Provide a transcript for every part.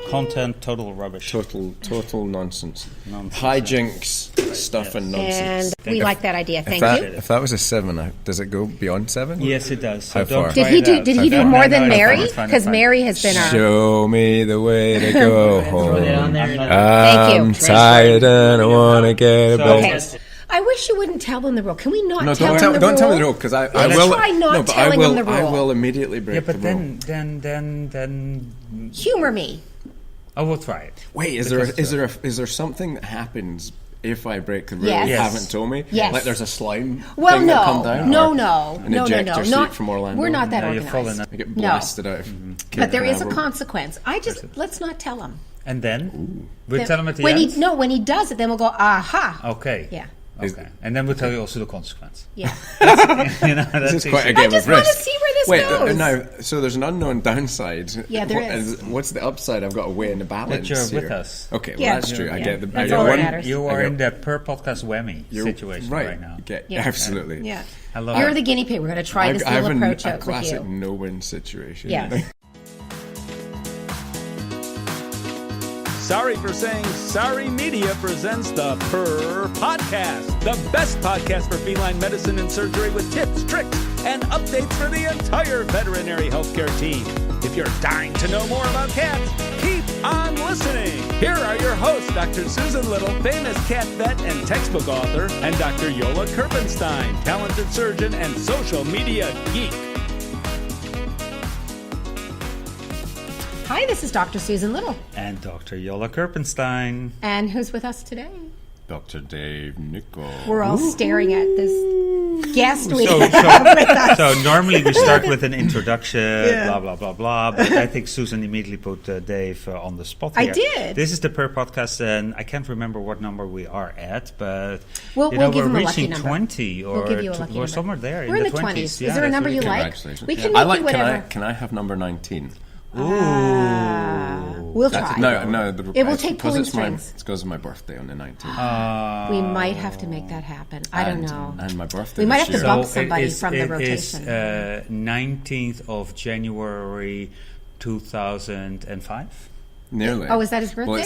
Content, total rubbish. Total nonsense. Hijinks, stuff and nonsense. And we like that idea. Thank you. If that was a 7, does it go beyond 7? Yes, it does. So How far? Did he do more than Mary? Because Mary has been our... Show me the way to go home. Thank you. I'm tired and I want to get a bed. Okay. I wish you wouldn't tell them the rule. Can we not tell them the rule? Don't tell me the rule, because I Let's will. try not telling them the rule. I will immediately break the rule. Then. Humor me. I will try it. Wait, is there something that happens if I break the rule Yes. you haven't told me? Yes. Like there's a slime Well, thing no. that come down? No. An ejector seat from Orlando? We're not that No, you're organized. I get blasted out of But there is a consequence. Let's not tell him. And then? We'll tell him at the when end? When he does it, then we'll go, aha. Okay. Yeah. Okay. And then we'll tell you also the consequence. Yeah. This is quite a game of risk. I just want to see where this goes. Now, so there's an unknown downside. Yeah, there is. What's the upside? I've got to weigh in the balance That you're here. with us. Okay, well, Yeah. that's true. I get the... That's all that matters. You are in the per podcast whammy situation right now. Absolutely. Yeah. I love You're it. the guinea pig. We're going to try this little approach out with you. A classic no-win situation. Yeah. Sorry for Saying Sorry Media presents the Purr Podcast, the best podcast for feline medicine and surgery with tips, tricks, and updates for the entire veterinary healthcare team. If you're dying to know more about cats, keep on listening. Here are your hosts, Dr. Susan Little, famous cat vet and textbook author, and Dr. Yola Kerpenstein, talented surgeon and social media geek. Hi, this is Dr. Susan Little. And Dr. Yola Kerpenstein. And who's with us today? Dr. Dave Nicol. We're all staring at this guest we have with us. So normally we start with an introduction, blah, blah, blah, blah. But I think Susan immediately put Dave on the spot here. I did. This is the Per Podcast, and I can't remember what number we are at, but we'll give we're him a lucky reaching number. 20 or We'll give you a lucky number. somewhere there. We're in the 20s. Is there a number you like? Congratulations. We can make it whatever. Can I have number 19? We'll try. No. It will take pulling it's strings. It's because of my birthday on the 19th. We might have to make that happen. I don't know. And my birthday We might this have to year. bump somebody from the rotation. It is 19th of January 2005. Nearly. Oh, is that his birthday? Well,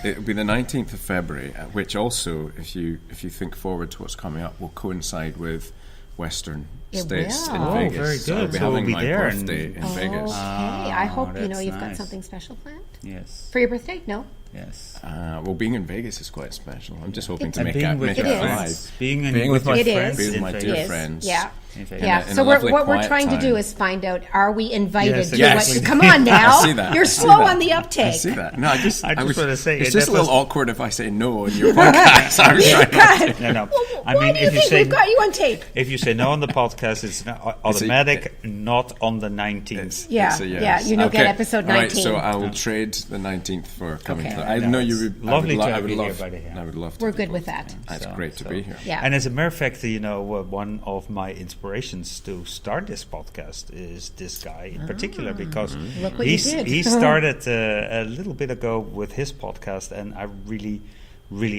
it'll be the 19th of February, which also, if you think forward to what's coming up, will coincide with Western States in will. Vegas. Very So I'll good. be So we'll having be my there birthday in Vegas. Okay. I hope that's you've got nice. something special planned Yes. for your birthday. No. Yes. Well, being in Vegas is quite special. I'm just hoping to And make being it with your live. friends. Being with my your It is. friends. Being with in my Vegas. dear It is. friends. Yeah. In Vegas. Yeah. in So a lovely what we're quiet trying to do time. is find out: are we invited Yes, to exactly. what? Come on now. I see that. You're I see slow that. on the I uptake. see that. No, I just want to say it's it just a little was- awkward if I say no on your podcast. I was trying No. Why do you think we've got you on tape? If you say no on the podcast, it's automatic, not on the 19th. Yeah, It's a yes. yeah. You know, get Okay. episode All right, 19. so I will trade the 19th for coming Okay. to that. I No, know you it's would. lovely to I have would you here, love. buddy. I would love to. We're be good both. with that. That's great to be here. Yeah. And as a matter of fact, one of my inspirations to start this podcast is this guy in particular, because Look what you did. he started a little bit ago with his podcast, and I really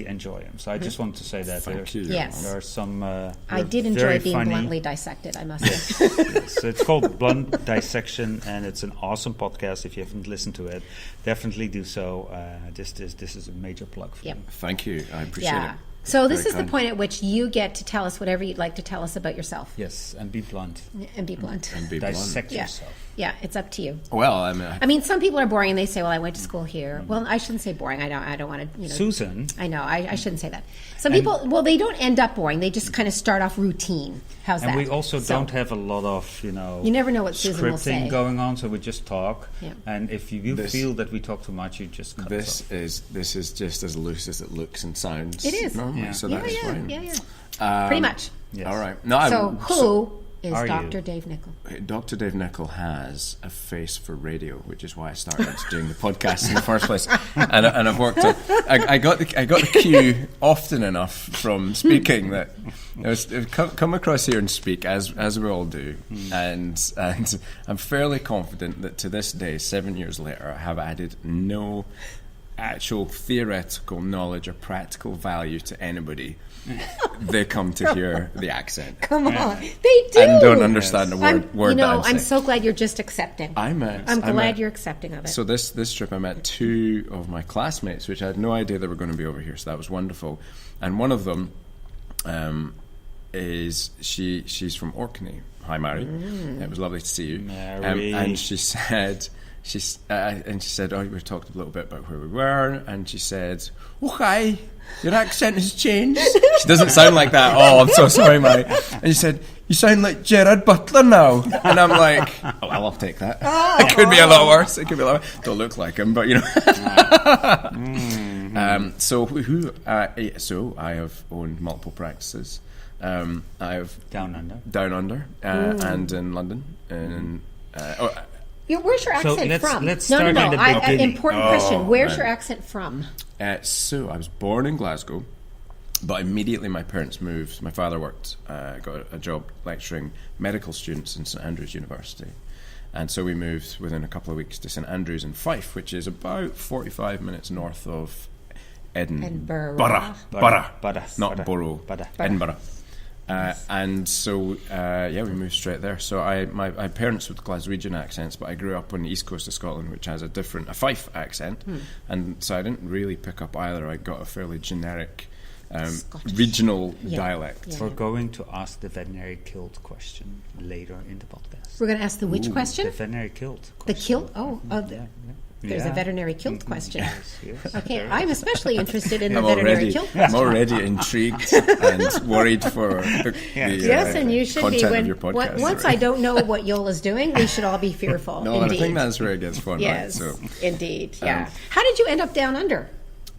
enjoy him. So I just wanted to say that Thank you. Yes. there are some. I did very enjoy being funny, bluntly dissected, I must say. So it's called Blunt Dissection, and it's an awesome podcast. If you haven't listened to it, definitely do so. This is a major plug for Yep. you. Thank you. I appreciate Yeah. it. So this Very is the kind. point at which you get to tell us whatever you'd like to tell us about yourself. Yes, and be blunt. And be blunt. And be blunt. Dissect Yeah. yourself. Yeah, it's up to you. Well, I mean, some people are boring and they say, "Well, I went to school here." Well, I shouldn't say boring. I don't want to. Susan. I know. I shouldn't say that. Some people, well, they don't end up boring. They just kind of start off routine. How's And that? we also So, don't have a lot of, You never know what Susan will scripting say. going on, so we just talk. Yeah. And if you This- feel that we talk too much, you just cut us off. this is just as loose as it looks and sounds. It is. normally, Yeah. so Yeah, that is fine. yeah. Pretty much. Yes. All right. No, So who is are you? Dr. Dave Nicol? Dr. Dave Nicol has a face for radio, which is why I started doing the podcast in the first place. And I've worked it. I got the cue often enough from speaking that come across here and speak as we all do, and I'm fairly confident that to this day, 7 years later, I have added no actual theoretical knowledge or practical value to anybody, they come to hear the accent. Come on, they do. And don't understand the word that I'm saying. I'm so glad you're just accepting. I'm glad you're accepting of it. So this trip, I met 2 of my classmates, which I had no idea they were going to be over here. So that was wonderful. And one of them is she's from Orkney. Hi, Mary. It was lovely to see you. Mary. And she said. She said, "Oh, we talked a little bit about where we were," and she said, "Oh, hi, your accent has changed." She doesn't sound like that. Oh, I'm so sorry, Mary. And she said, "You sound like Gerard Butler now." And I'm like, "Oh, well, I'll take that. It could be a lot worse. It could be a lot worse. Don't look like him, but you know." So I have owned multiple practices. I have Down Under, and in London, and where's your accent from? Let's start at the beginning. Important question. Where's your accent from? So I was born in Glasgow, but immediately my parents moved. My father got a job lecturing medical students in St Andrews University. And so we moved within a couple of weeks to St Andrews in Fife, which is about 45 minutes north of Edinburgh. Not Borough. Edinburgh. And so, we moved straight there. So my parents with Glaswegian accents, but I grew up on the east coast of Scotland, which has a Fife accent. And so I didn't really pick up either. I got a fairly generic regional dialect. Yeah. We're going to ask the veterinary kilt question later in the podcast. We're going to ask the which question? The veterinary kilt question. The kilt? There's a veterinary kilt question. Yes. Okay, I'm especially interested in the veterinary kilt question. I'm already intrigued and worried for the yes, and you should be. Of your podcast. Once I don't know what Yola's doing, we should all be fearful. No, indeed. I think that's where it gets fun. Yes, right? So, indeed. Yeah. How did you end up down under?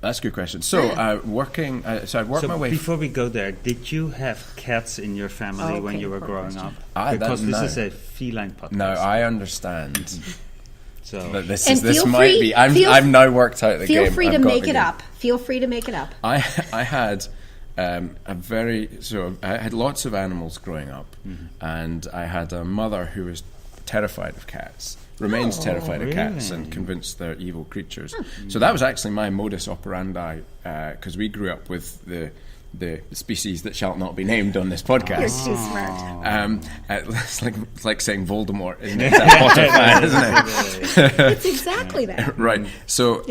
That's a good question. So, I'd worked my way. Before we go there, did you have cats in your family when you were growing up? Because this is a feline podcast. No, I understand. So but I've now worked out the game. Feel free to make it up. Feel free to make it up. I had I had lots of animals growing up, and I had a mother who was terrified of cats. Remains terrified of cats and convinced they're evil creatures. So that was actually my modus operandi, because we grew up with the species that shall not be named on this podcast. You're too smart. It's like saying Voldemort, isn't it? It's a Potter fan, isn't it? It's exactly that. Right. So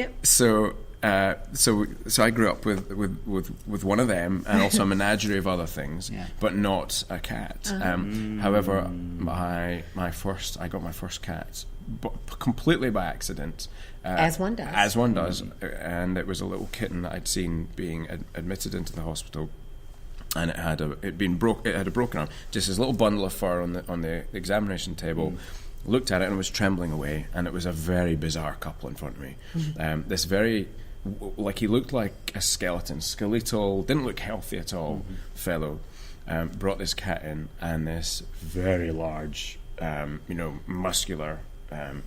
I grew up with one of them, and also a menagerie of other things, but not a cat. However, I got my first cat completely by accident. As one does. And it was a little kitten that I'd seen being admitted into the hospital, and it had a broken arm, just this little bundle of fur on the examination table. Looked at it and was trembling away, and it was a very bizarre couple in front of me. This very, he looked like a skeletal, didn't look healthy at all, fellow, brought this cat in, and this very large, muscular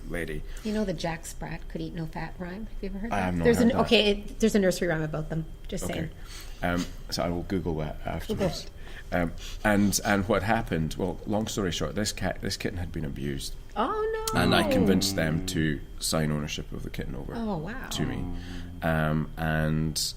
lady. You know the Jack Sprat could eat no fat rhyme? Have you ever heard that? I have not heard that. There's a nursery rhyme about them. Just saying. So I will Google that afterwards. And what happened? Well, long story short, this kitten had been abused. Oh no! And I convinced them to sign ownership of the kitten over to me, and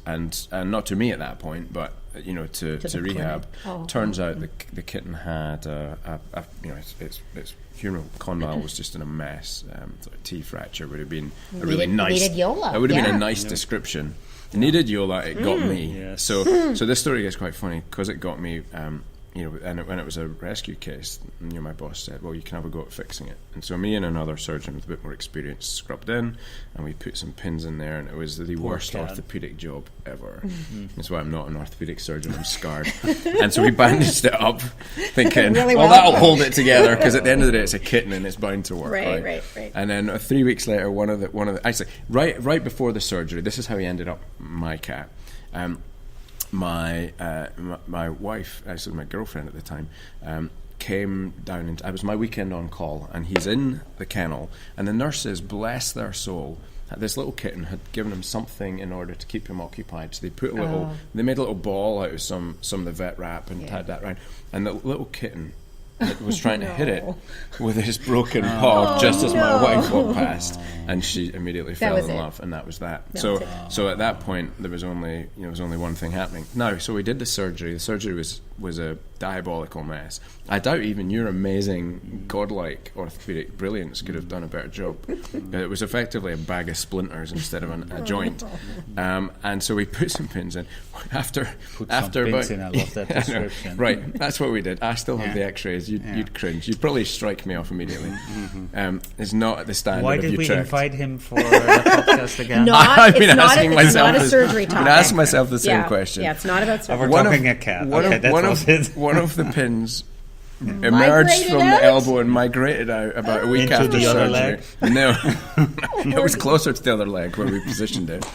not to me at that point, but to rehab. Turns out the kitten had its humeral condyle was just in a mess. Sort of T fracture would have been a really nice. Needed Yola. It would have been a nice description. It needed Yola. It got me. Yes. So this story gets quite funny because it got me. When it was a rescue case, my boss said, "Well, you can have a go at fixing it." And so me and another surgeon with a bit more experience scrubbed in, and we put some pins in there, and it was the worst orthopedic job ever. That's why I'm not an orthopedic surgeon. I'm scarred. And so we bandaged it up, thinking, that'll hold it together, because at the end of the day, it's a kitten and it's bound to work. Right. And then 3 weeks later, one of the actually right before the surgery, this is how he ended up my cat. My wife, actually my girlfriend at the time, came down, and I was my weekend on call, and he's in the kennel, and the nurses, bless their soul, this little kitten had given him something in order to keep him occupied. So they made a little ball out of some of the vet wrap and tied that around, and the little kitten that was trying to hit it with his broken paw just as my wife walked past, and she immediately fell in love, and that was that. So at that point there was only one thing happening. No, so we did the surgery. The surgery was a diabolical mess. I doubt even your amazing godlike orthopedic brilliance could have done a better job. It was effectively a bag of splinters instead of a joint, and so we put some pins in. After pins in, I love that description. Right, that's what we did. I still have the X-rays. You'd cringe. You'd probably strike me off immediately. It's not at the standard. Why of did we Utrecht. invite him for the podcast again? It's not a surgery topic. I've been asking myself the same question. Yeah, it's not about surgery. We're talking a cat. One of the pins emerged from the elbow and migrated out about a week into after the surgery. other leg? No, it was closer to the other leg where we positioned it.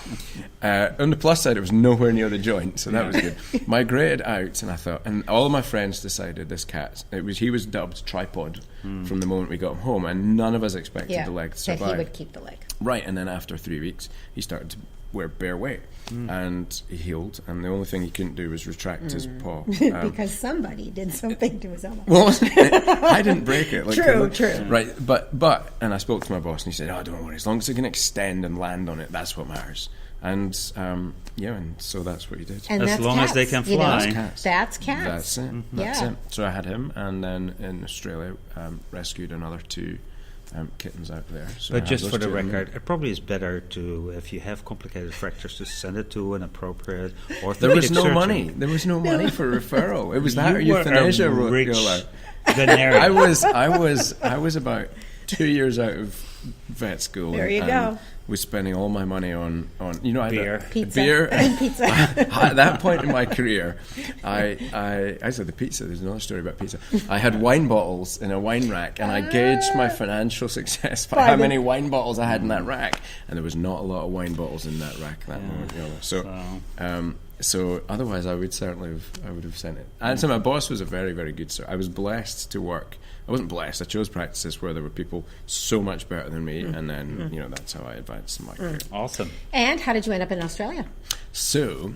On the plus side, it was nowhere near the joint, so that was good. Migrated out, and I thought, and all of my friends decided this cat. He was dubbed tripod from the moment we got him home, and none of us expected the leg to survive. That he would keep the leg. Right, and then after 3 weeks, he started to wear bare weight. And he healed, and the only thing he couldn't do was retract his paw. Because somebody did something to his elbow. Well, I didn't break it. True. Right, but, and I spoke to my boss, and he said, "Oh, don't worry, as long as it can extend and land on it, that's what matters." And and so that's what he did. And as long as they can fly. That's cats. That's it. That's it. So I had him, and then in Australia, rescued another 2 kittens out there. So but just for the record, it probably is better to, if you have complicated fractures, to send it to an appropriate orthopedic There was no surgeon. money. There was no money for referral. It was that or euthanasia. Veterinarian. I was about 2 years out of vet school. There you go. Was spending all my money on Beer. Pizza. And pizza. At that point in my career, I said the pizza. There's another story about pizza. I had wine bottles in a wine rack, and I gauged my financial success by how many wine bottles I had in that rack, and there was not a lot of wine bottles in that rack that moment. So otherwise, I would have sent it. And so my boss was a very, very good sir. I was blessed to work. I wasn't blessed. I chose practices where there were people so much better than me, and then that's how I advanced in my career. Awesome. And how did you end up in Australia? So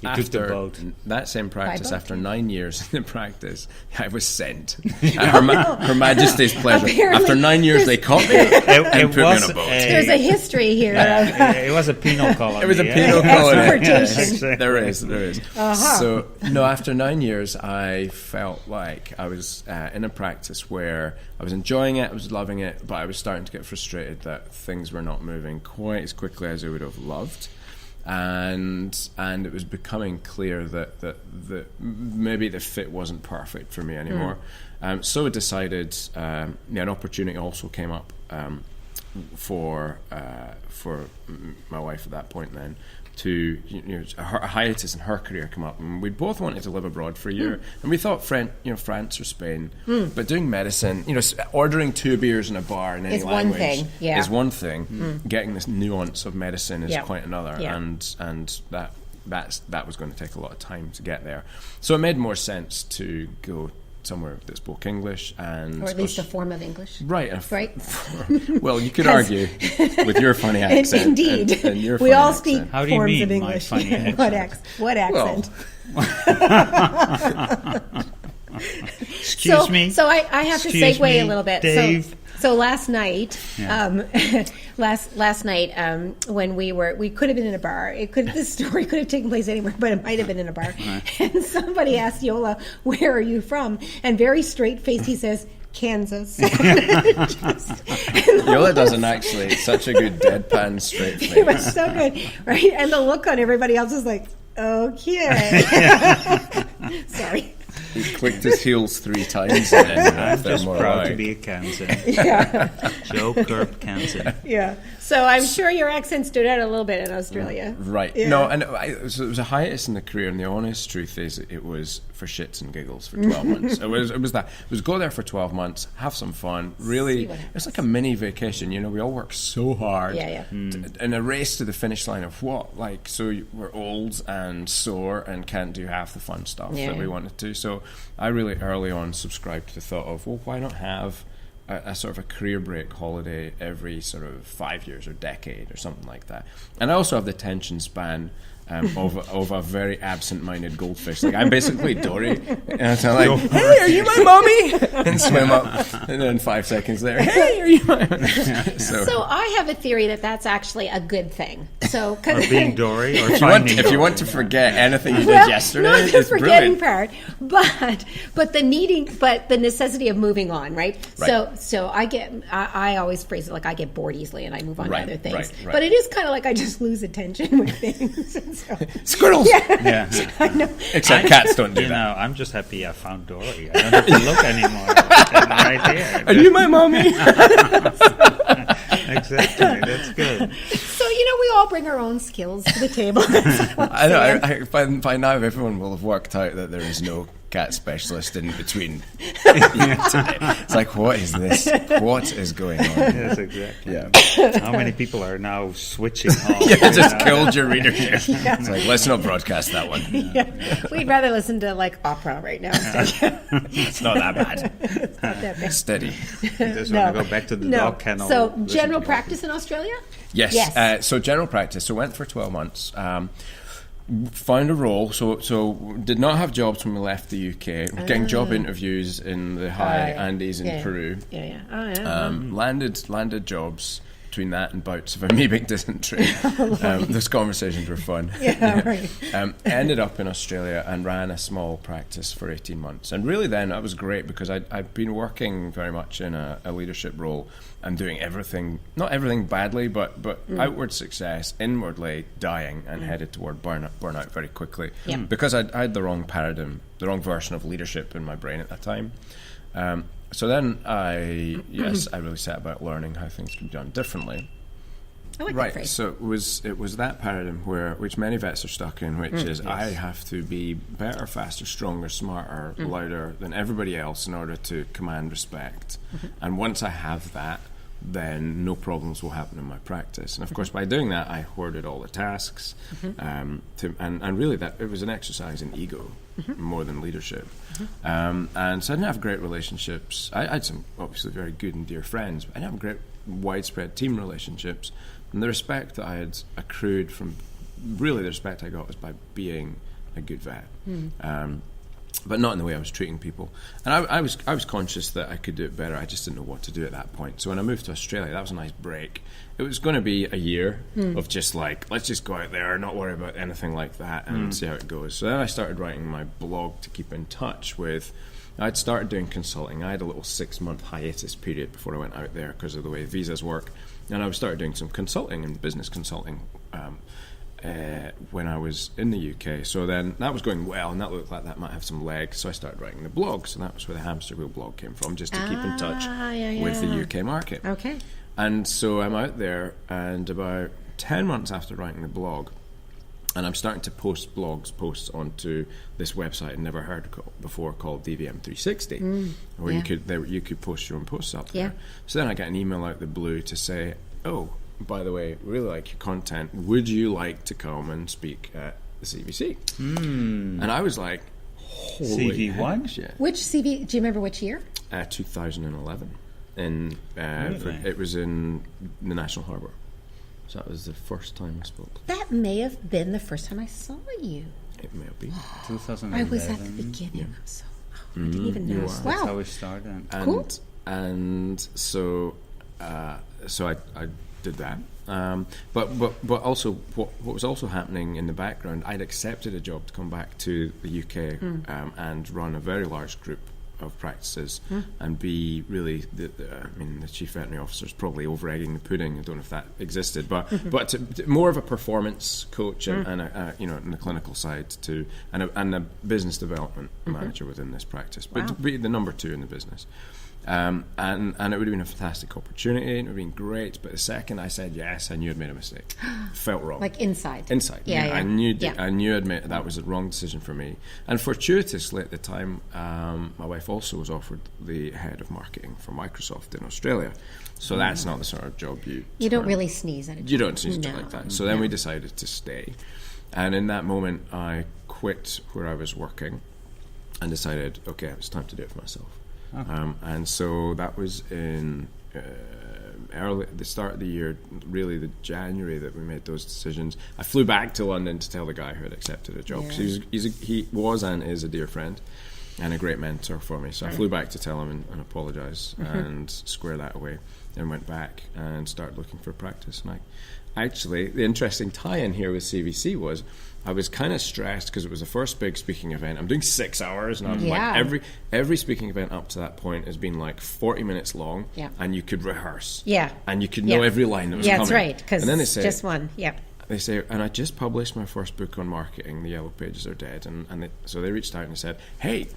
after that same practice, after 9 years in the practice, I was sent. At Her Majesty's pleasure. Apparently, after 9 years, they caught me and put me on a boat. There's a history here. It was a penal colony. It was a penal colony. Exportation. There is. So, no, after 9 years, I felt like I was in a practice where I was enjoying it, I was loving it, but I was starting to get frustrated that things were not moving quite as quickly as I would have loved. And it was becoming clear that maybe the fit wasn't perfect for me anymore. So I decided an opportunity also came up for my wife at that point then to a hiatus in her career come up, and we both wanted to live abroad for a year, and we thought France or Spain, but doing medicine, ordering 2 beers in a bar in any language is one thing. Getting this nuance of medicine is quite another, and that was going to take a lot of time to get there. So it made more sense to go somewhere that spoke English, and or at least a form of English, right? Well, you could 'Cause argue with your funny accent. Indeed, and your we funny all accent. speak How do you forms mean of my English. funny accent? What accent? Excuse me. So I have to Excuse segue me, a little bit. Dave. So last night, last night when we could have been in a bar. This story could have taken place anywhere, but it might have been in a bar. And somebody asked Yola, "Where are you from?" And very straight faced, he says, "Kansas." Yola doesn't actually. Such a good deadpan straight face. It was so good, right? And the look on everybody else is like, "Okay." Sorry. He clicked his heels 3 times. And I'm just proud to be a Kansan. Joe Kerp Kansan. Yeah. So I'm sure your accent stood out a little bit in Australia. Right. Yeah. No, and it was a hiatus in the career, and the honest truth is it was for shits and giggles for 12 months. It was that. It was go there for 12 months, have some fun. Really, it's like a mini vacation. We all work so hard. In a race to the finish line of what? We're old and sore and can't do half the fun stuff that we wanted to. So I really early on subscribed to the thought of, well, why not have a sort of a career break holiday every sort of 5 years or decade or something like that. And I also have the attention span of a very absent-minded goldfish. Like, I'm basically Dory, and so I'm like, "Hey, are you my mommy?" and swim up, and then 5 seconds later, "Hey, are you my?" So I have a theory that that's actually a good thing. So Or being Dory, or if you want to forget anything you did yesterday, not the it's forgetting brilliant. part, but the necessity of moving on, right? So I always phrase it like I get bored easily and I move on to other things. Right. But it is kind of like I just lose attention with things. So, Squirrels. Yeah. I know. Except cats don't do You that. know, I'm just happy I found Dory. I don't have to look anymore. It's right here. Are you my mommy? Exactly. That's good. So, we all bring our own skills to the table. I know. By now, everyone will have worked out that there is no cat specialist in between. It's like, what is this? What is going on? Yes, exactly. Yeah. How many people are now switching off? You just killed your reader here. It's like, let's not broadcast that one. Yeah. We'd rather listen to like opera right now. It's not that bad. It's not that bad. Steady. Just want to go back to the dog kennel. So, listen general to practice in Australia? Yes. Yes. So general practice. So went for 12 months. Found a role. So did not have jobs when we left the UK. Getting job interviews in the high Andes in Peru. Yeah. Oh, yeah. Landed jobs between that and bouts of amoebic dysentery. Those conversations were fun. Right. Ended up in Australia and ran a small practice for 18 months. And really then that was great because I'd been working very much in a leadership role and doing everything, not everything badly, but outward success, inwardly dying and headed toward burnout very quickly. Yeah. Because I had the wrong paradigm, the wrong version of leadership in my brain at that time. So then I really set about learning how things could be done differently. I like that phrase. So it was that paradigm which many vets are stuck in, which is I have to be better, faster, stronger, smarter, louder than everybody else in order to command respect. And once I have that, then no problems will happen in my practice. And of course, by doing that, I hoarded all the tasks, and really that it was an exercise in ego more than leadership. And so I didn't have great relationships. I had some obviously very good and dear friends, but I didn't have great widespread team relationships. And the respect that I had accrued from, really the respect I got was by being a good vet. But not in the way I was treating people. And I was conscious that I could do it better. I just didn't know what to do at that point. So when I moved to Australia, that was a nice break. It was going to be a year of just like, let's just go out there, not worry about anything like that and see how it goes. So then I started writing my blog to keep in touch with, I'd started doing consulting. I had a little 6-month hiatus period before I went out there because of the way visas work. And I started doing some consulting and business consulting when I was in the UK. So then that was going well, and that looked like that might have some legs. So I started writing the blog. So that was where the hamster wheel blog came from, just to keep in touch with the UK market. Okay. And so I'm out there, and about 10 months after writing the blog, and I'm starting to post posts onto this website I'd never heard before called DVM360, where you could post your own posts up there. So then I get an email out the blue to say, oh, by the way, really like your content. Would you like to come and speak at the CVC? And I was like, holy CV1? shit. Which CV? Do you remember which year? 2011. It was in the National Harbour. So that was the first time I spoke. That may have been the first time I saw you. It may have been. 2011. I was at the beginning. So I didn't even know. That's Wow. how we started. Cool. And so I did that. But also what was also happening in the background, I'd accepted a job to come back to the UK and run a very large group of practices and be really the chief veterinary officer is probably over egging the pudding. I don't know if that existed, but more of a performance coach and in the clinical side too, and a business development manager within this practice, but to be the number 2 in the business. And it would have been a fantastic opportunity, and it would have been great. But the second I said yes, I knew I'd made a mistake. Felt wrong. Like inside. Yeah. I knew that was the wrong decision for me. And fortuitously at the time, my wife also was offered the head of marketing for Microsoft in Australia. So that's not the sort of job you don't really sneeze at it. You don't sneeze like that. So then we decided to stay. And in that moment, I quit where I was working and decided, okay, it's time to do it for myself. And so that was in early at the start of the year, really the January that we made those decisions. I flew back to London to tell the guy who had accepted a job. Yeah. 'Cause he was and is a dear friend and a great mentor for me. So I flew back to tell him and apologise and square that away. Then went back and started looking for practice. And actually, the interesting tie-in here with CVC was I was kind of stressed because it was the first big speaking event. I'm doing 6 hours, and I'm like, every speaking event up to that point has been like 40 minutes long, and you could rehearse. Yeah. And you could know every line that was coming. Yeah, that's right, because then they say, just one, They say, and I just published my first book on marketing, The Yellow Pages Are Dead, so they reached out and they said, hey,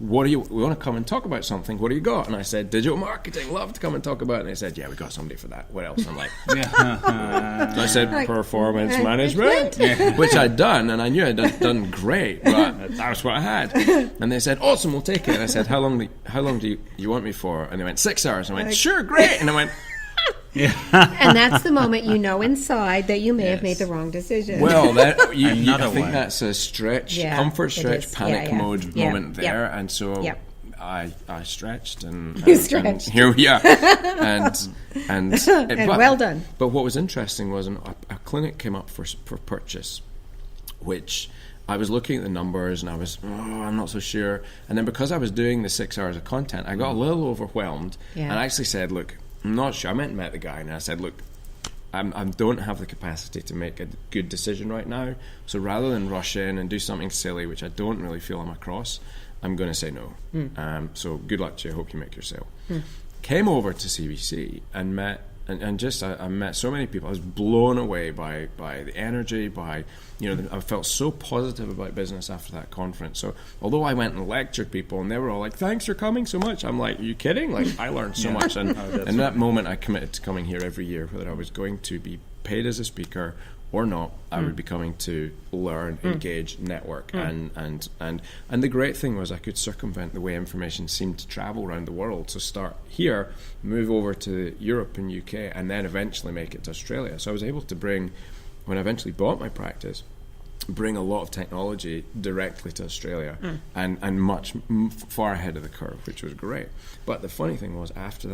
we want to come and talk about something. What do you got? And I said, digital marketing. Love to come and talk about it. And they said, yeah, we got somebody for that. What else? I'm like, so I said, performance management, which I'd done, and I knew I'd done great, but that was what I had. And they said, awesome, we'll take it. And I said, how long do you want me for? And they went, 6 hours. And I went, sure, great. And I went, and that's the moment you know inside that you may have made the wrong decision. Well, I think that's a stretch, comfort stretch, panic mode moment there, and so I stretched and here we are, and well done. But what was interesting was a clinic came up for purchase, which I was looking at the numbers and I was, I'm not so sure, and then because I was doing the 6 hours of content, I got a little overwhelmed, and I actually said, look, I'm not sure. I met the guy and I said, look, I don't have the capacity to make a good decision right now. So rather than rush in and do something silly, which I don't really feel I'm across, I'm going to say no. So good luck to you. I hope you make your sale. Came over to CVC and met, I met so many people. I was blown away by the energy, I felt so positive about business after that conference. So although I went and lectured people and they were all like, thanks for coming so much, I'm like, are you kidding? Like, I learned so much. And in that moment I committed to coming here every year, whether I was going to be paid as a speaker or not. I would be coming to learn, engage, network, and the great thing was I could circumvent the way information seemed to travel around the world. So start here, move over to Europe and UK, and then eventually make it to Australia. So I was able to bring, when I eventually bought my practice, bring a lot of technology directly to Australia and much far ahead of the curve, which was great. But the funny thing was, after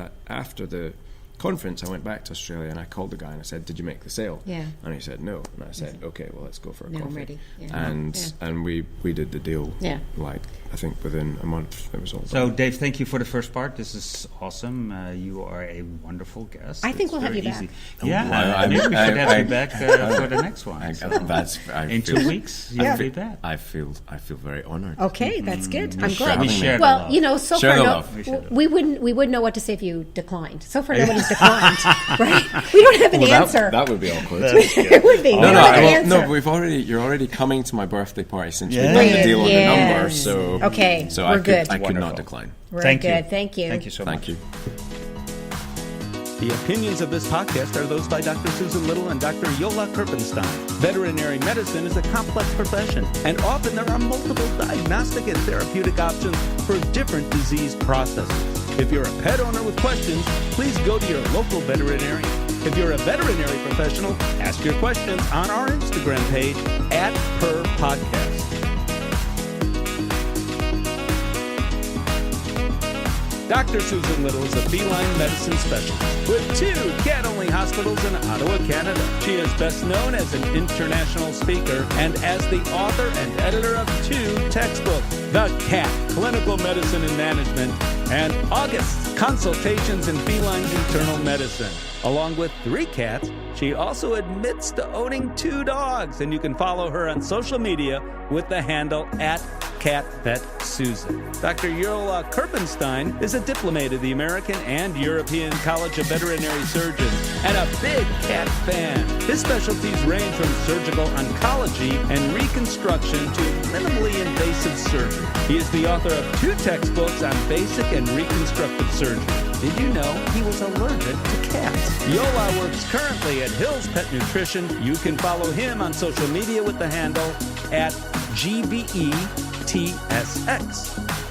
the conference, I went back to Australia and I called the guy and I said, did you make the sale? And he said no, and I said, okay, well, let's go for a coffee. I'm ready. And we did the deal, like I think within a month it was all done. So Dave, thank you for the first part. This is awesome. You are a wonderful guest. I think we'll have you back. Maybe we should have you back for the next one. In 2 weeks you'll be back. I feel very honoured. Okay, that's good. I'm glad. We shared well, so share far we wouldn't know what to say if you declined. So far nobody's declined, right? We don't have an answer. That would be awkward. It would be. You're already coming to my birthday party since we made the deal on the number. So we're good. I could not decline. Thank you. Thank you. Thank you so much. Thank you. The opinions of this podcast are those by Dr. Susan Little and Dr. Yola Kerpenstein. Veterinary medicine is a complex profession, and often there are multiple diagnostic and therapeutic options for different disease processes. If you're a pet owner with questions, please go to your local veterinarian. If you're a veterinary professional, ask your questions on our Instagram page @PerPodcast. Dr. Susan Little is a feline medicine specialist with 2 cat-only hospitals in Ottawa, Canada. She is best known as an international speaker and as the author and editor of 2 textbooks, The Cat, Clinical Medicine and Management, and August, Consultations in Feline Internal Medicine. Along with 3 cats, she also admits to owning 2 dogs, and you can follow her on social media with the handle @CatVetSusan. Dr. Yola Kerpenstein is a diplomate of the American and European College of Veterinary Surgeons and a big cat fan. His specialties range from surgical oncology and reconstruction to minimally invasive surgery. He is the author of 2 textbooks on basic and reconstructive surgery. Did you know he was allergic to cats? Yola works currently at Hills Pet Nutrition. You can follow him on social media with the handle @GBETSX.